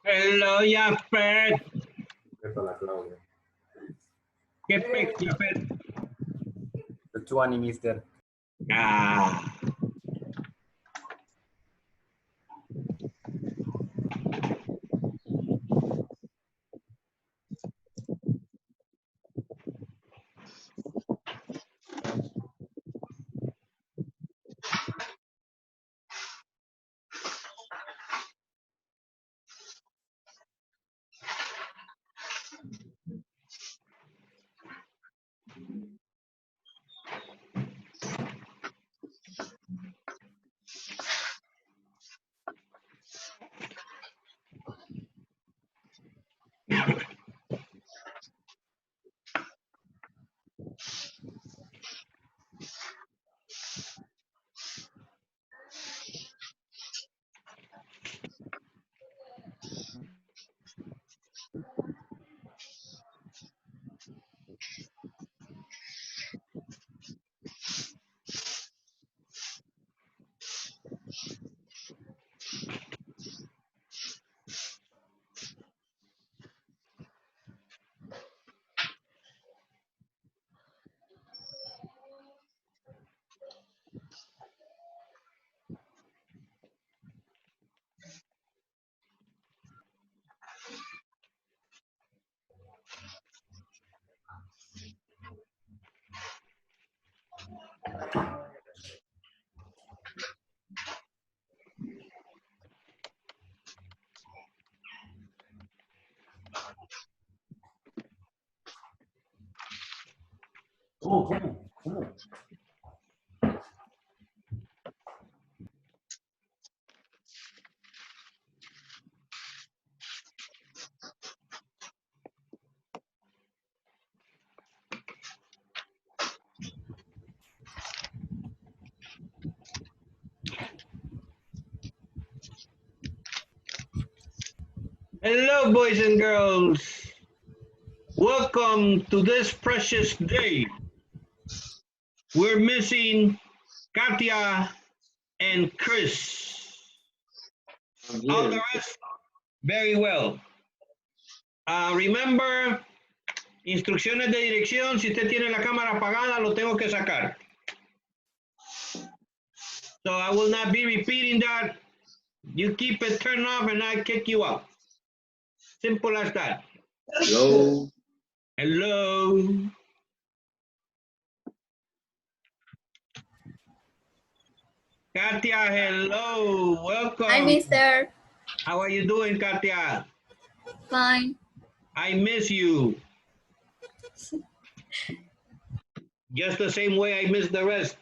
Hello, Jafet. ¿Qué tal la Claudia? ¿Qué pez, Jafet? The 20, mister. Ah. ¿Cómo? Hello, boys and girls. Welcome to this precious day. We're missing Katia and Chris. All the rest, very well. Remember, instrucciones de dirección, si usted tiene la cámara apagada, lo tengo que sacar. So I will not be repeating that. You keep it turned off and I kick you out. Simple as that. Hello. Hello. Katia, hello. Welcome. Hi, mister. How are you doing, Katia? Fine. I miss you. Just the same way I miss the rest.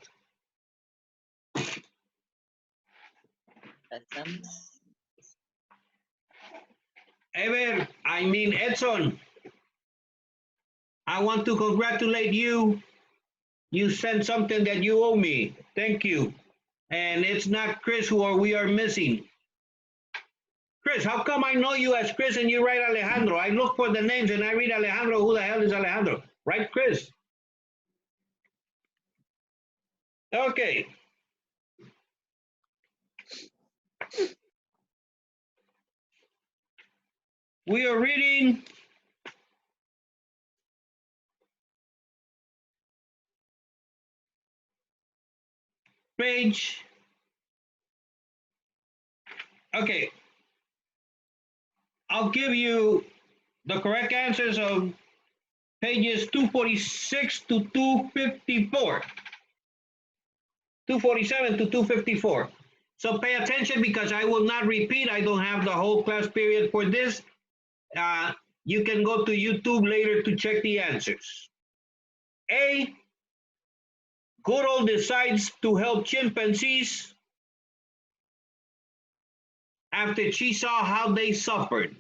Edson, I want to congratulate you. You sent something that you owe me. Thank you. And it's not Chris who we are missing. Chris, how come I know you as Chris and you write Alejandro? I look for the names and I read Alejandro. Who the hell is Alejandro? Right, Chris? Okay. We are reading page. Okay. I'll give you the correct answers of pages 246 to 254. 247 to 254. So pay attention because I will not repeat. I don't have the whole class period for this. You can go to YouTube later to check the answers. A, Goodall decides to help chimpanzees after she saw how they suffered.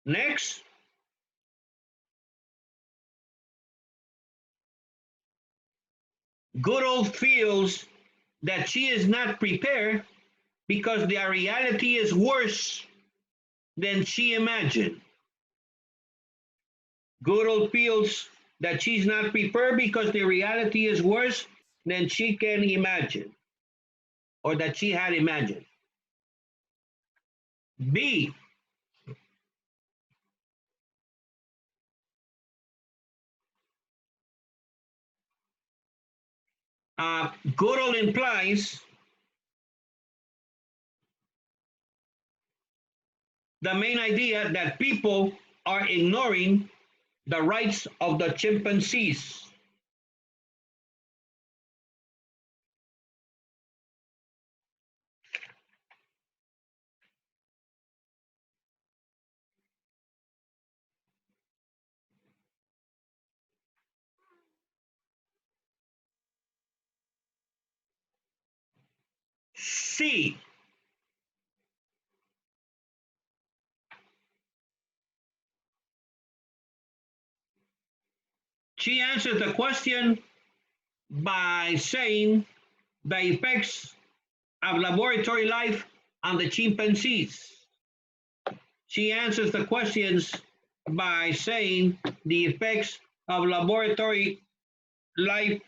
Next, Goodall feels that she is not prepared because the reality is worse than she imagined. Goodall feels that she's not prepared because the reality is worse than she can imagine. or that she had imagined. B, good old implies the main idea that people are ignoring the rights of the chimpanzees. C, she answers the question by saying the effects of laboratory life on the chimpanzees. She answers the questions by saying the effects of laboratory life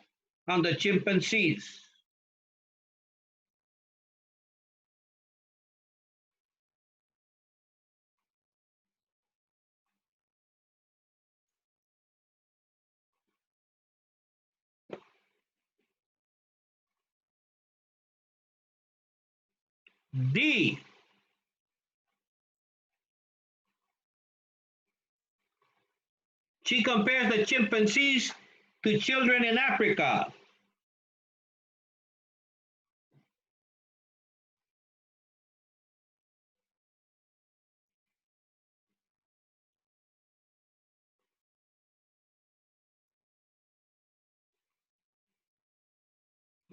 on the chimpanzees. D, she compares the chimpanzees to children in Africa.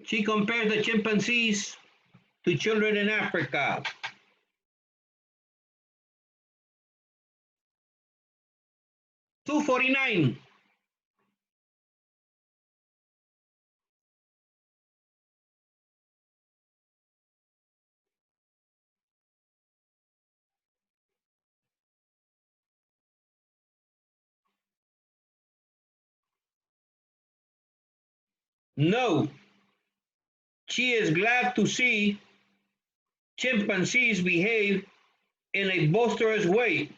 She compares the chimpanzees to children in Africa. $2.49. No, she is glad to see chimpanzees behave in a boisterous way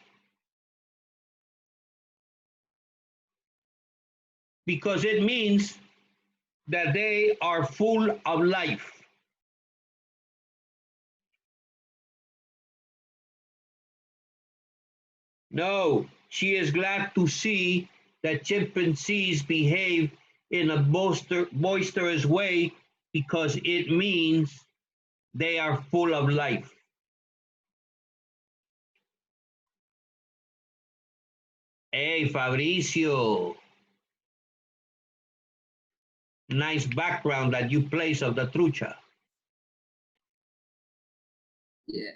because it means that they are full of life. No, she is glad to see that chimpanzees behave in a boisterous way because it means they are full of life. Hey, Fabricio, nice background that you place of the trucha. Yeah.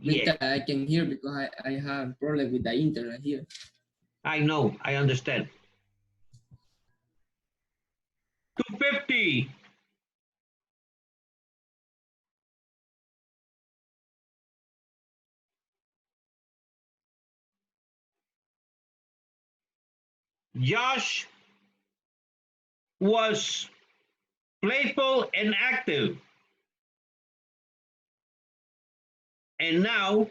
Yeah, Later I can hear because I have problem with the internet here. I know, I understand. 250. Josh was playful and active, and now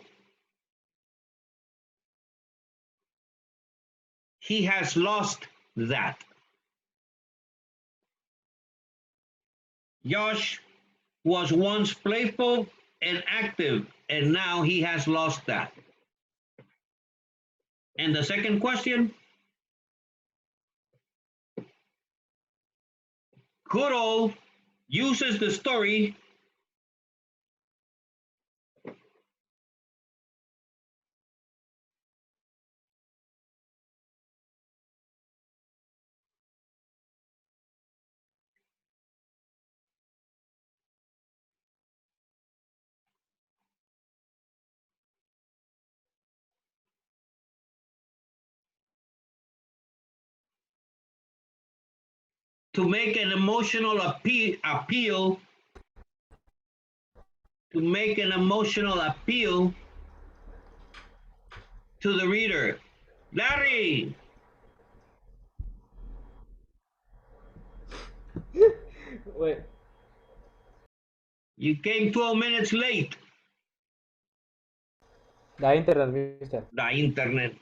he has lost that. Josh was once playful and active, and now he has lost that. And the second question, Goodall uses the story to make an emotional appeal to make an emotional appeal to the reader. Larry, Wait. You came 12 minutes late. The internet, mister. The internet.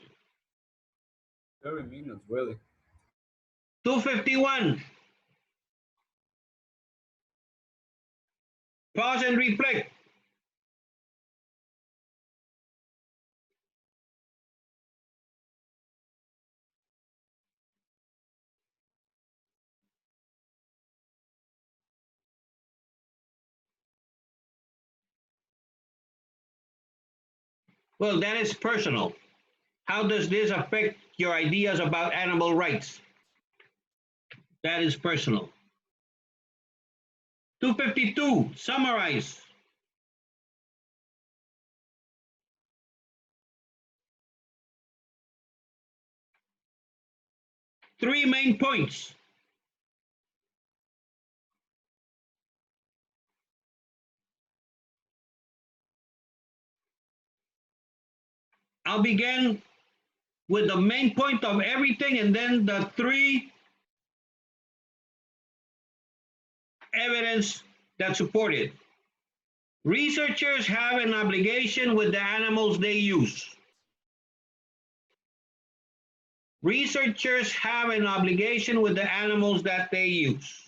30 minutes, really. 251. Pause and reflect. Well, that is personal. How does this affect your ideas about animal rights? That is personal. 252, summarize. Three main points. I'll begin with the main point of everything and then the three evidence that support it. Researchers have an obligation with the animals they use. Researchers have an obligation with the animals that they use.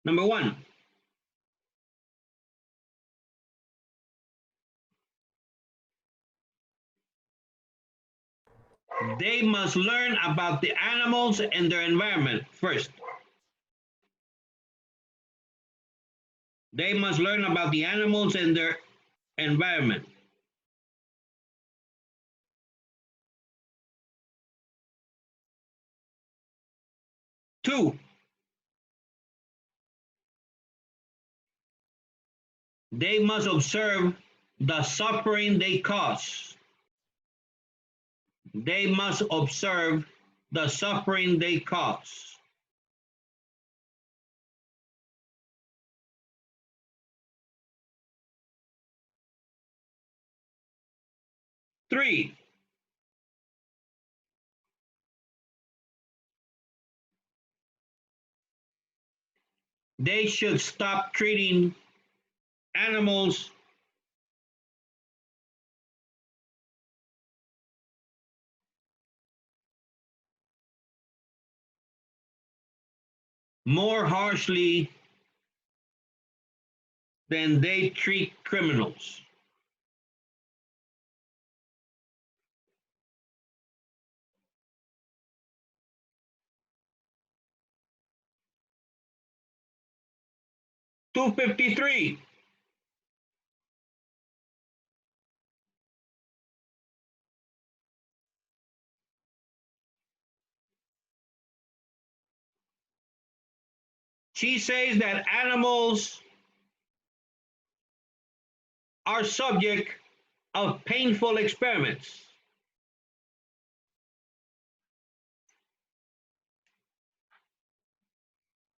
Number one, they must learn about the animals and their environment first. They must learn about the animals and their environment. Two, they must observe the suffering they cause. They must observe the suffering they cause. Three, they should stop treating animals more harshly than they treat criminals. Two 53. She says that animals are subject of painful experiments.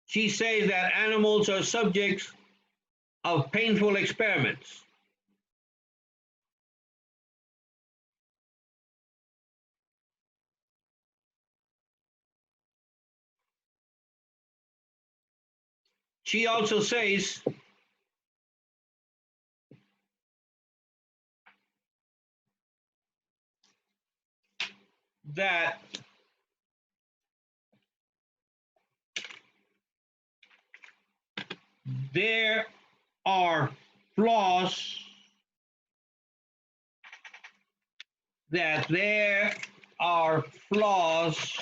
She says that animals are subjects of painful experiments. She also says that there are flaws, that there are flaws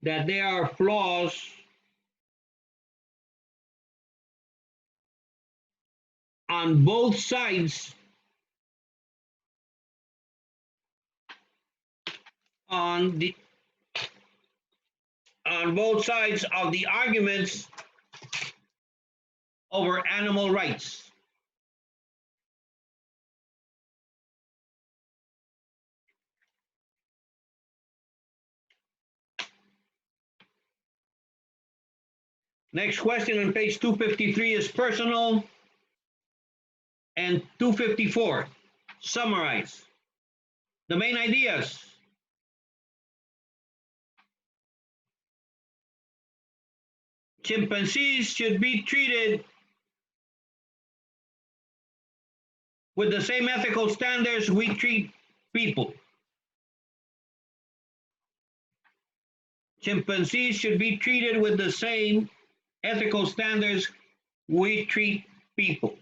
that there are flaws on both sides on the on both sides of the arguments over animal rights. Next question on page 253 is personal, and 254, summarize. The main ideas. Chimpanzees should be treated with the same ethical standards we treat people. Chimpanzees should be treated with the same ethical standards we treat people.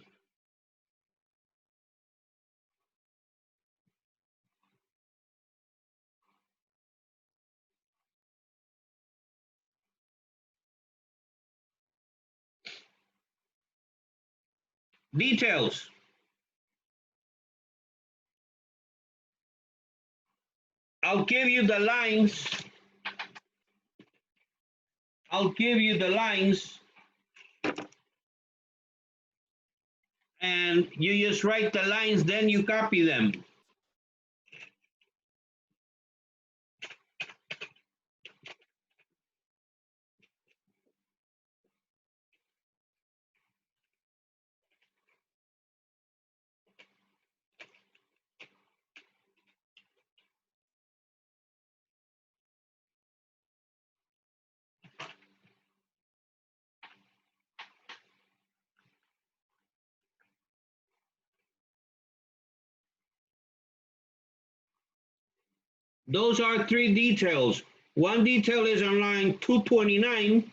Details. I'll give you the lines. I'll give you the lines and you just write the lines, then you copy them. Those are three details. One detail is on line 229.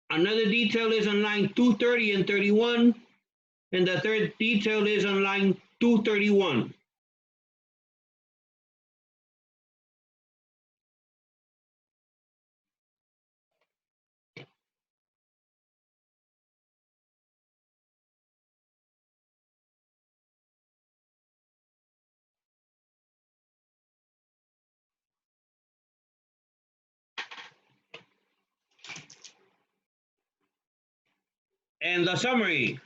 Another detail is on line 230 and 31. And the third detail is on line 231. And the summary.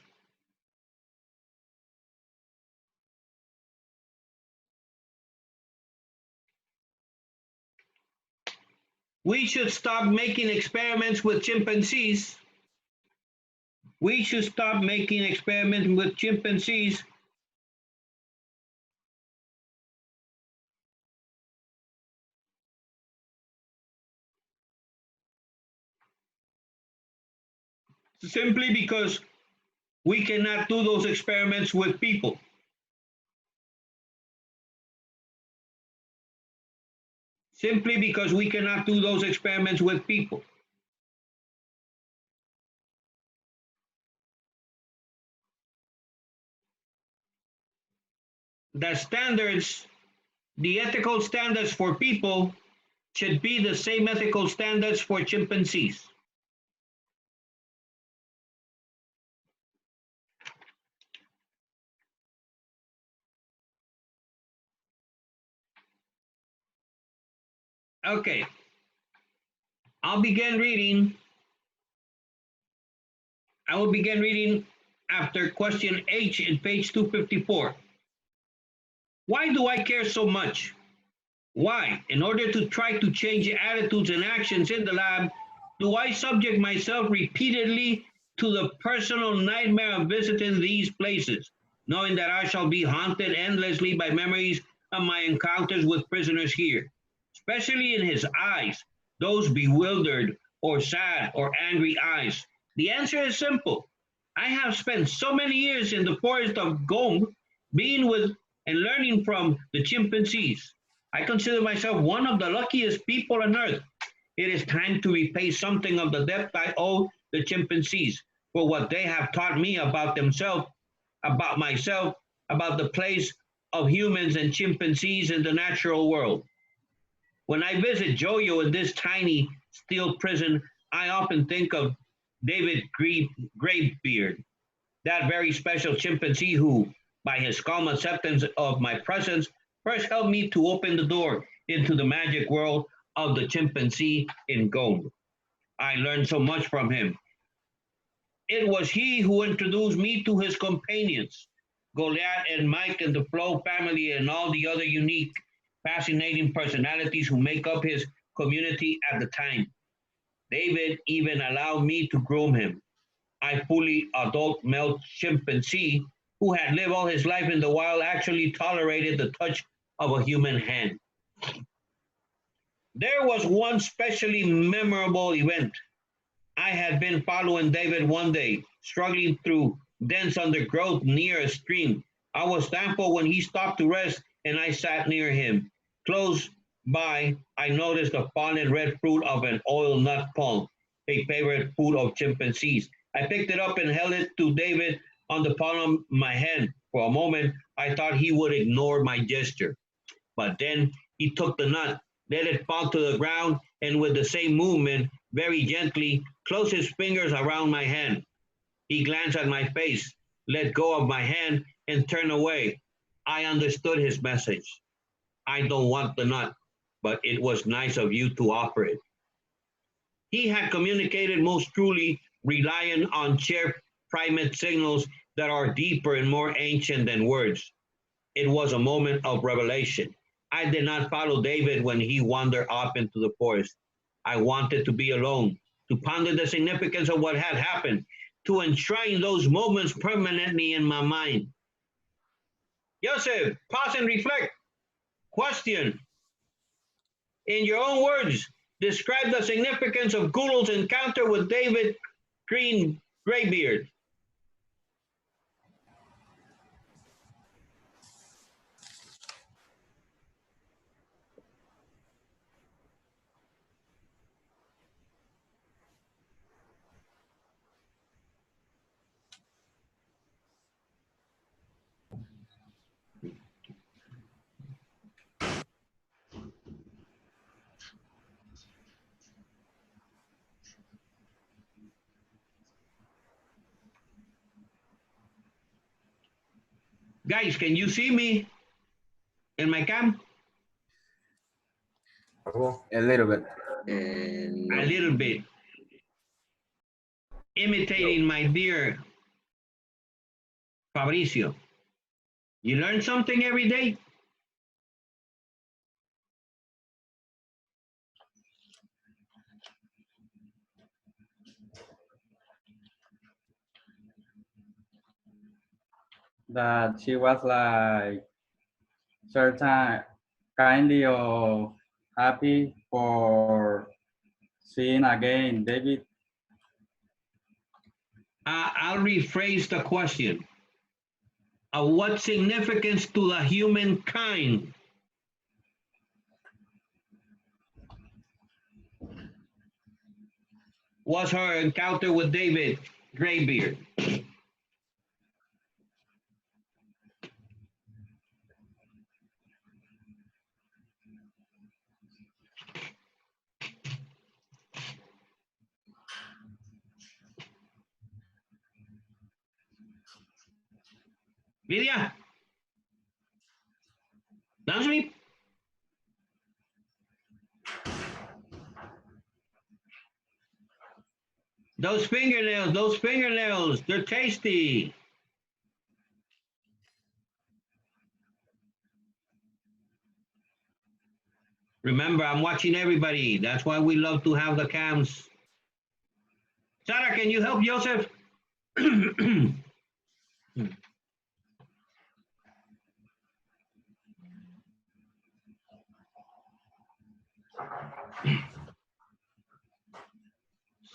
We should stop making experiments with chimpanzees. We should stop making experiments with chimpanzees simply because we cannot do those experiments with people. Simply because we cannot do those experiments with people. The standards, the ethical standards for people should be the same ethical standards for chimpanzees. Okay, I'll begin reading. I will begin reading after question H in page 254. Why do I care so much? Why, in order to try to change attitudes and actions in the lab, do I subject myself repeatedly to the personal nightmare of visiting these places, knowing that I shall be haunted endlessly by memories of my encounters with prisoners here, especially in his eyes, those bewildered or sad or angry eyes? The answer is simple. I have spent so many years in the forest of Gombe being with and learning from the chimpanzees. I consider myself one of the luckiest people on earth. It is time to repay something of the debt I owe the chimpanzees for what they have taught me about themselves, about myself, about the place of humans and chimpanzees in the natural world. When I visit Jojo in this tiny steel prison, I often think of David Gravebeard, that very special chimpanzee who, by his calm acceptance of my presence, first helped me to open the door into the magic world of the chimpanzee in Gombe. I learned so much from him. It was he who introduced me to his companions, Goliath and Mike and the Flo family and all the other unique, fascinating personalities who make up his community at the time. David even allowed me to groom him. I fully adult male chimpanzee who had lived all his life in the wild actually tolerated the touch of a human hand. There was one specially memorable event. I had been following David one day, struggling through dense undergrowth near a stream. I was thankful when he stopped to rest and I sat near him. Close by, I noticed the fallen red fruit of an oil nut palm, a favorite food of chimpanzees. I picked it up and held it to David on the palm of my hand. For a moment, I thought he would ignore my gesture. But then he took the nut, let it fall to the ground, and with the same movement, very gently, closed his fingers around my hand. He glanced at my face, let go of my hand, and turned away. I understood his message. I don't want the nut, but it was nice of you to offer it. He had communicated most truly, relying on shared primate signals that are deeper and more ancient than words. It was a moment of revelation. I did not follow David when he wandered off into the forest. I wanted to be alone, to ponder the significance of what had happened, to enshrine those moments permanently in my mind. Joseph, pause and reflect. Question. In your own words, describe the significance of Google's encounter with David Graybeard. Guys, can you see me in my cam? A little bit. A little bit. Imitating my dear Fabricio. You learn something every day? That she was like certain kindly of happy for seeing again David. I'll rephrase the question. Of what significance to the humankind was her encounter with David Graybeard? Lydia, answer me. Those fingernails, they're tasty. Remember, I'm watching everybody. That's why we love to have the cams. Sarah, can you help Joseph?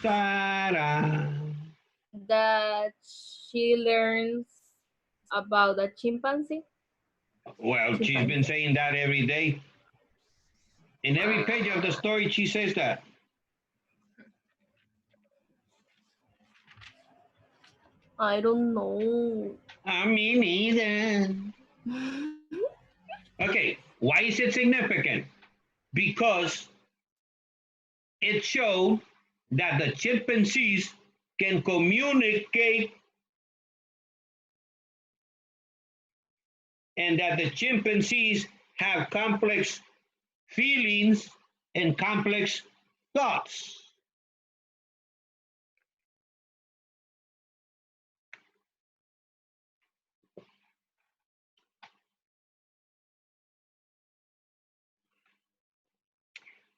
Sarah. That she learns about the chimpanzee. Well, she's been saying that every day. In every page of the story, she says that. I don't know. Me neither. Okay, why is it significant? Because it showed that the chimpanzees can communicate and that the chimpanzees have complex feelings and complex thoughts.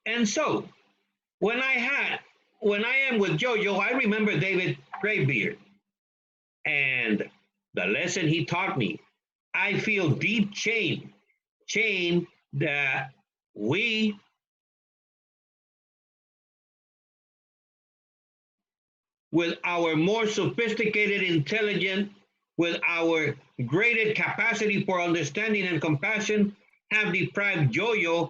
And so, when I am with Jojo, I remember David Graybeard and the lesson he taught me. I feel deep shame chain that we with our more sophisticated intelligence, with our greater capacity for understanding and compassion, have deprived Jojo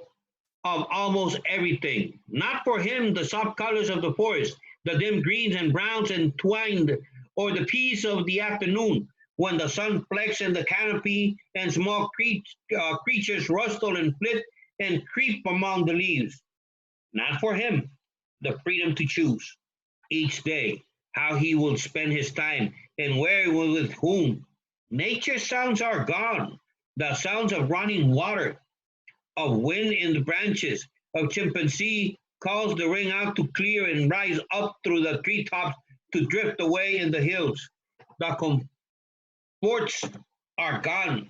of almost everything. Not for him, the soft colors of the forest, the dim greens and browns entwined, or the peace of the afternoon when the sun flecks in the canopy and small creatures rustle and flit and creep among the leaves. Not for him, the freedom to choose each day how he will spend his time and where he will with whom. Nature sounds are gone. The sounds of running water, of wind in the branches, of chimpanzee calls the ring out to clear and rise up through the treetops to drift away in the hills. The comforts are gone.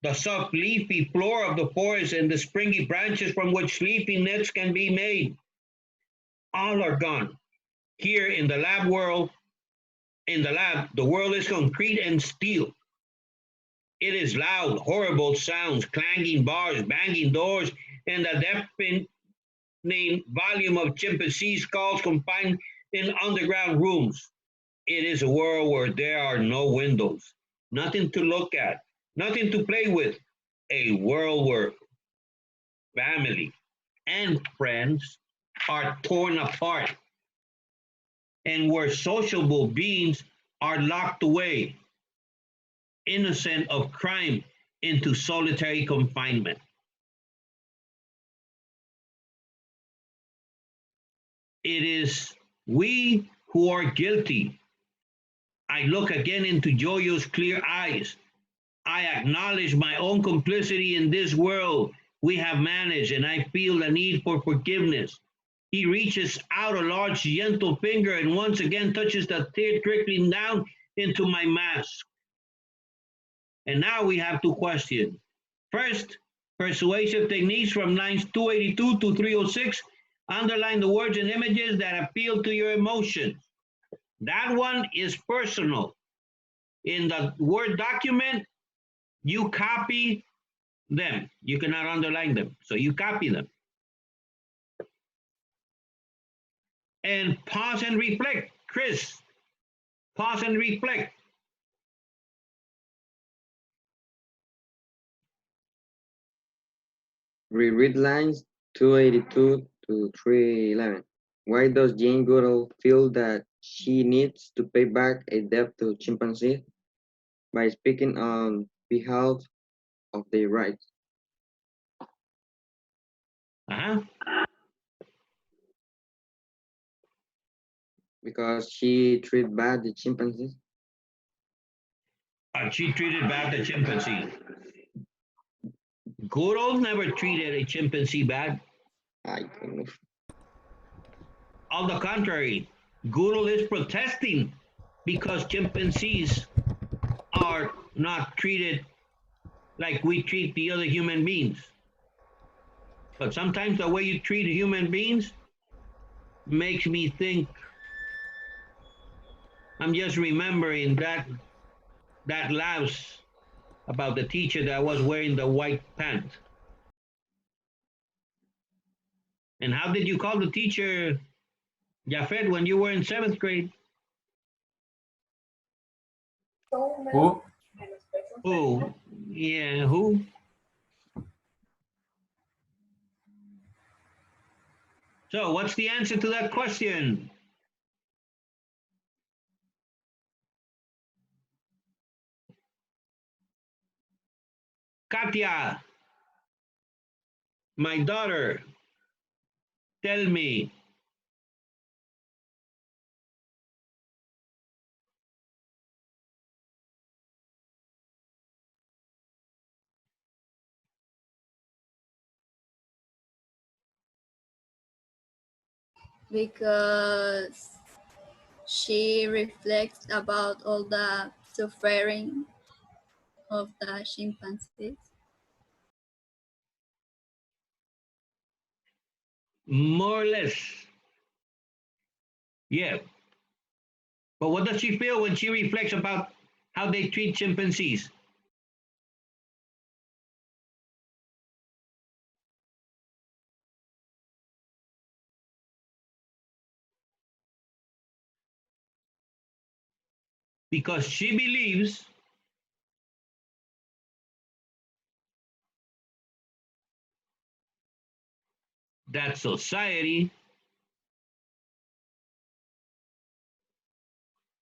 The soft leafy floor of the forest and the springy branches from which sleeping nets can be made, all are gone. Here in the lab, the world is concrete and steel. It is loud, horrible sounds, clanging bars, banging doors, and the deafening volume of chimpanzee skulls confined in underground rooms. It is a world where there are no windows, nothing to look at, nothing to play with. A world where family and friends are torn apart and where sociable beings are locked away, innocent of crime, into solitary confinement. It is we who are guilty. I look again into Jojo's clear eyes. I acknowledge my own complicity in this world we have managed, and I feel the need for forgiveness. He reaches out a large, gentle finger and once again touches the tear trickling down into my mask. And now we have two questions. First, persuasive techniques from lines 282 to 306. Underline the words and images that appeal to your emotions. That one is personal. In the Word document, you copy them. You cannot underline them, so you copy them. And pause and reflect. Chris, pause and reflect. Reread lines 282 to 311. Why does Jane Goodall feel that she needs to pay back a debt to chimpanzees by speaking on behalf of their rights? Uh-huh. Because she treated bad the chimpanzees? She treated bad the chimpanzee. Goodall never treated a chimpanzee bad. I don't know. On the contrary, Goodall is protesting because chimpanzees are not treated like we treat the other human beings. But sometimes the way you treat human beings makes me think. I'm just remembering that louse about the teacher that was wearing the white pant. And how did you call the teacher, Jafet, when you were in 7th grade? Who? Who? Yeah, who? So what's the answer to that question? Katya, my daughter, tell me. Because she reflects about all the suffering of the chimpanzees. More or less. Yeah. But what does she feel when she reflects about how they treat chimpanzees? because she believes that society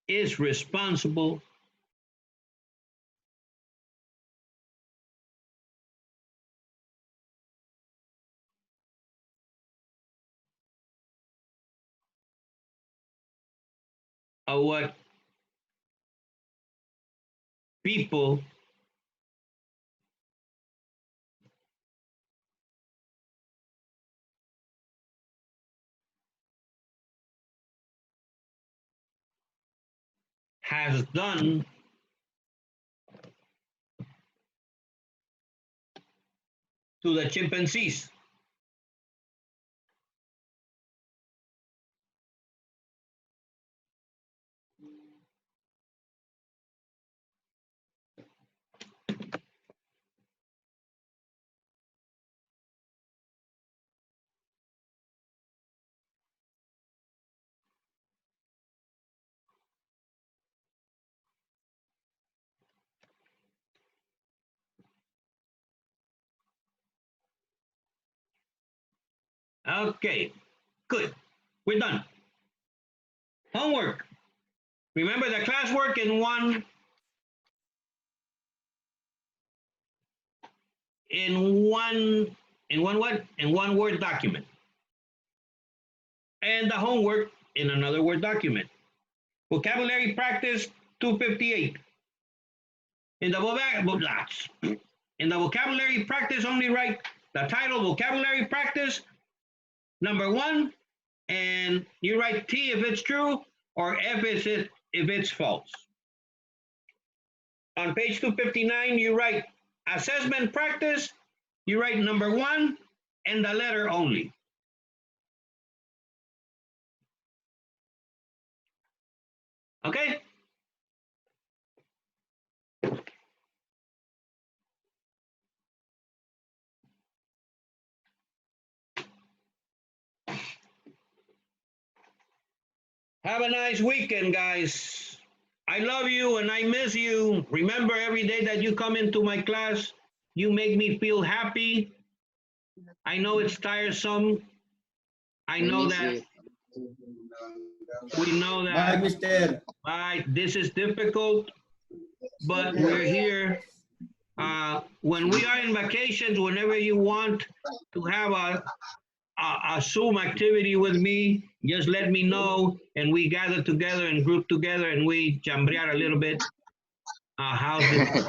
is responsible of what people has done to the chimpanzees. Okay, good. We're done. Homework. Remember the classwork in one what? In one Word document. And the homework in another Word document. Vocabulary practice 258. In the vocabulary practice, only write the title vocabulary practice number 1, and you write T if it's true or F if it's false. On page 259, you write assessment practice, you write number 1 and the letter only. Okay? Have a nice weekend, guys. I love you and I miss you. Remember, every day that you come into my class, you make me feel happy. I know it's tiresome. I know that. We know that. Bye, mister. Bye. This is difficult, but we're here. When we are in vacations, whenever you want to have a Zoom activity with me, just let me know and we gather together and group together and we chambrear a little bit. How's this?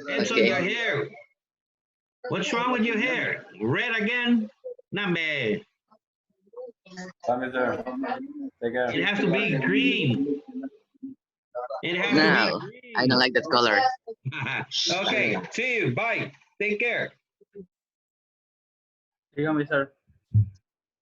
It's on your hair. What's wrong with your hair? Red again? Not bad. Bye, mister. Take care. It has to be green. It has No, to be I don't like that color. green. Okay, see you. Bye. Take care. Here you go, mister.